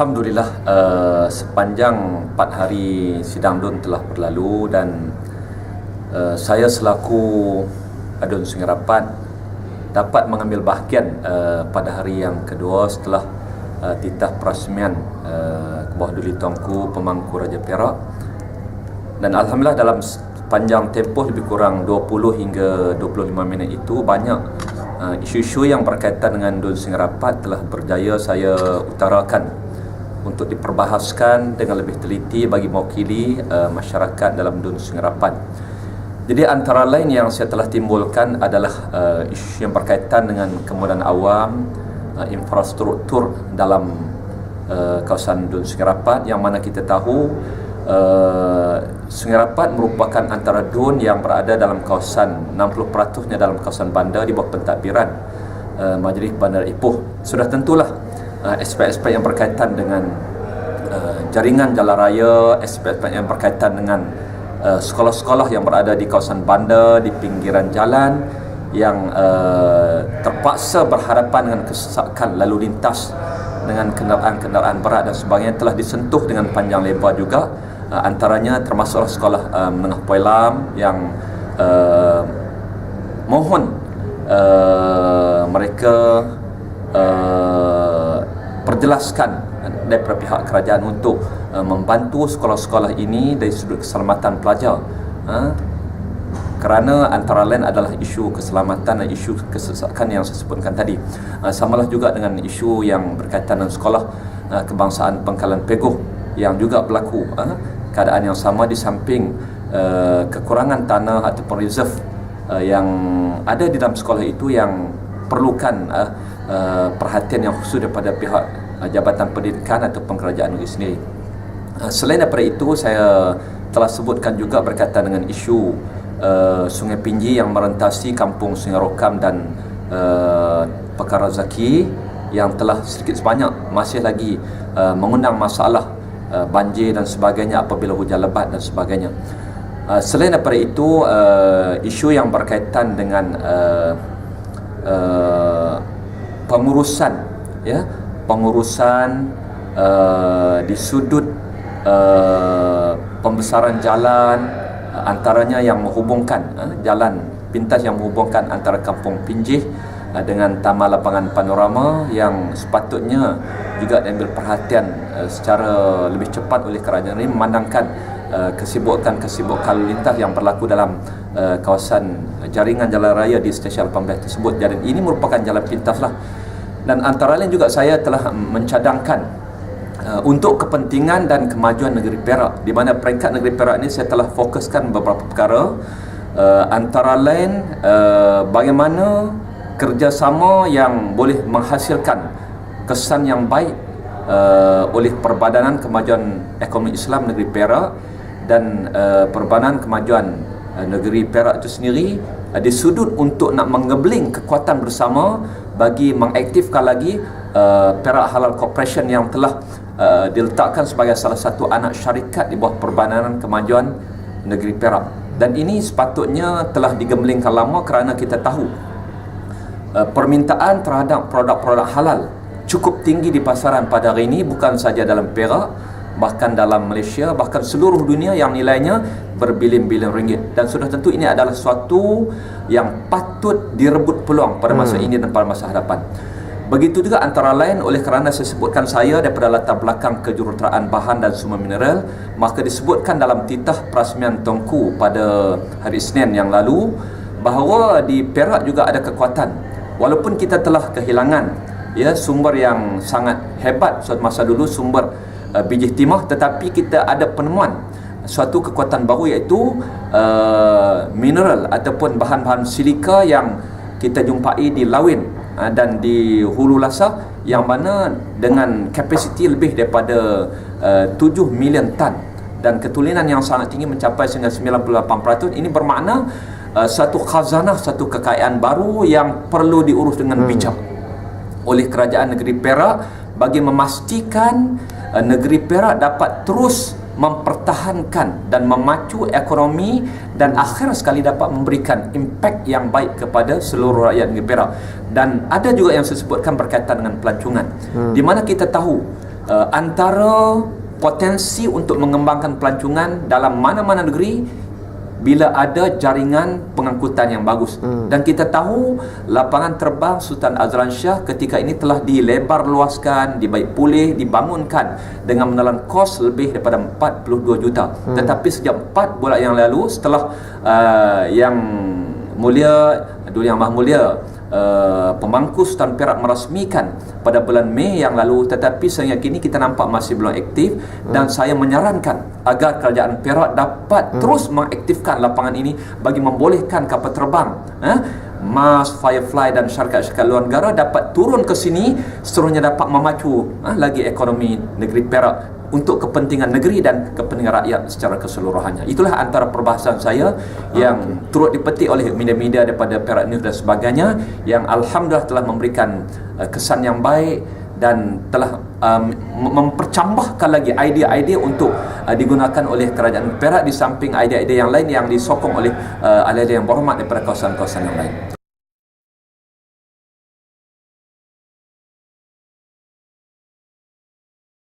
Alhamdulillah, sepanjang 4 hari sidang DUN telah berlalu dan saya selaku DUN Sungai Rapat dapat mengambil bahagian pada hari yang kedua setelah titah perasmian ke bawah Duli Tuanku Pemangku Raja Perak. Dan Alhamdulillah dalam panjang tempoh lebih kurang 20 hingga 25 minit itu banyak isu-isu yang berkaitan dengan DUN Sungai Rapat telah berjaya saya utarakan untuk diperbahaskan dengan lebih teliti bagi mewakili masyarakat dalam DUN Sungai Rapat. Jadi antara lain yang saya telah timbulkan adalah isu yang berkaitan dengan kemudahan awam, infrastruktur dalam kawasan DUN Sungai Rapat, yang mana kita tahu Sungai Rapat merupakan antara DUN yang berada dalam kawasan 60%-nya dalam kawasan bandar di bawah pentadbiran Majlis Bandar Ipoh. Sudah tentulah aspek-aspek yang berkaitan dengan jaringan jalan raya, aspek-aspek yang berkaitan dengan sekolah-sekolah yang berada di kawasan bandar, di pinggiran jalan yang terpaksa berhadapan dengan kesesakan lalu lintas dengan kenderaan-kenderaan berat dan sebagainya telah disentuh dengan panjang lebar juga. Antaranya termasuk sekolah menengah Poilam yang mohon mereka perjelaskan daripada pihak kerajaan untuk membantu sekolah-sekolah ini dari sudut keselamatan pelajar, kerana antara lain adalah isu keselamatan dan isu kesesakan yang saya sebutkan tadi. Samalah juga dengan isu yang berkaitan dengan sekolah kebangsaan Pengkalan Peguh yang juga berlaku keadaan yang sama, di samping kekurangan tanah ataupun reserve yang ada di dalam sekolah itu yang perlukan perhatian yang khusus daripada pihak Jabatan Pendidikan ataupun kerajaan negeri sendiri. Selain daripada itu, saya telah sebutkan juga berkaitan dengan isu Sungai Pinji yang merentasi kampung Sungai Rokam dan Pekan Razaki yang telah sedikit sebanyak masih lagi mengundang masalah banjir dan sebagainya apabila hujan lebat dan sebagainya. Selain daripada itu, isu yang berkaitan dengan pengurusan di sudut pembesaran jalan, antaranya yang menghubungkan jalan pintas yang menghubungkan antara Kampung Pinjih dengan Taman Lapangan Panorama, yang sepatutnya juga diambil perhatian secara lebih cepat oleh kerajaan ini, memandangkan kesibukan lalu lintas yang berlaku dalam kawasan jaringan jalan raya di stesen 18 tersebut. Jadi ini merupakan jalan pintas lah. Dan antara lain juga saya telah mencadangkan untuk kepentingan dan kemajuan negeri Perak, di mana peringkat negeri Perak ini saya telah fokuskan beberapa perkara, antara lain bagaimana kerjasama yang boleh menghasilkan kesan yang baik oleh Perbadanan Kemajuan Ekonomi Islam Negeri Perak dan Perbadanan Kemajuan Negeri Perak itu sendiri di sudut untuk nak mengebling kekuatan bersama bagi mengaktifkan lagi Perak Halal Corporation yang telah diletakkan sebagai salah satu anak syarikat di bawah Perbadanan Kemajuan Negeri Perak. Dan ini sepatutnya telah digemblengkan lama kerana kita tahu permintaan terhadap produk-produk halal cukup tinggi di pasaran pada hari ini, bukan saja dalam Perak, bahkan dalam Malaysia, bahkan seluruh dunia, yang nilainya berbilion-bilion ringgit. Dan sudah tentu ini adalah suatu yang patut direbut peluang pada masa ini dan pada masa hadapan. Begitu juga antara lain oleh kerana saya sebutkan saya daripada latar belakang kejuruteraan bahan dan sumber mineral, maka disebutkan dalam titah perasmian Tuanku pada hari Isnin yang lalu bahawa di Perak juga ada kekuatan, walaupun kita telah kehilangan sumber yang sangat hebat suatu masa dulu, sumber biji timah, tetapi kita ada penemuan suatu kekuatan baru, iaitu mineral ataupun bahan-bahan silika yang kita jumpai di Lawin dan di Hulu Lasa, yang mana dengan kapasiti lebih daripada 7 million tan dan ketulinan yang sangat tinggi mencapai sehingga 98%. Ini bermakna satu khazanah, satu kekayaan baru yang perlu diurus dengan bijak oleh kerajaan negeri Perak bagi memastikan negeri Perak dapat terus mempertahankan dan memacu ekonomi dan akhir sekali dapat memberikan impak yang baik kepada seluruh rakyat negeri Perak. Dan ada juga yang saya sebutkan berkaitan dengan pelancongan, di mana kita tahu antara potensi untuk mengembangkan pelancongan dalam mana-mana negeri bila ada jaringan pengangkutan yang bagus. Dan kita tahu lapangan terbang Sultan Azlan Shah ketika ini telah dilebar luaskan, dibaik pulih, dibangunkan dengan menelan kos lebih daripada 42 juta. Tetapi sejak 4 bulan yang lalu, setelah Yang Maha Mulia Pemangku Sultan Perak merasmikan pada bulan Mei yang lalu, tetapi sehingga kini kita nampak masih belum aktif. Dan saya menyarankan agar kerajaan Perak dapat terus mengaktifkan lapangan ini bagi membolehkan kapal terbang Mars, Firefly dan syarikat-syarikat luar negara dapat turun ke sini, seterusnya dapat memacu lagi ekonomi negeri Perak untuk kepentingan negeri dan kepentingan rakyat secara keseluruhannya. Itulah antara perbahasan saya yang turut dipetik oleh media-media daripada Perak News dan sebagainya, yang alhamdulillah telah memberikan kesan yang baik dan telah mempercambahkan lagi idea-idea untuk digunakan oleh kerajaan Perak, di samping idea-idea yang lain yang disokong oleh ahli-ahli yang berhormat daripada kawasan-kawasan yang lain.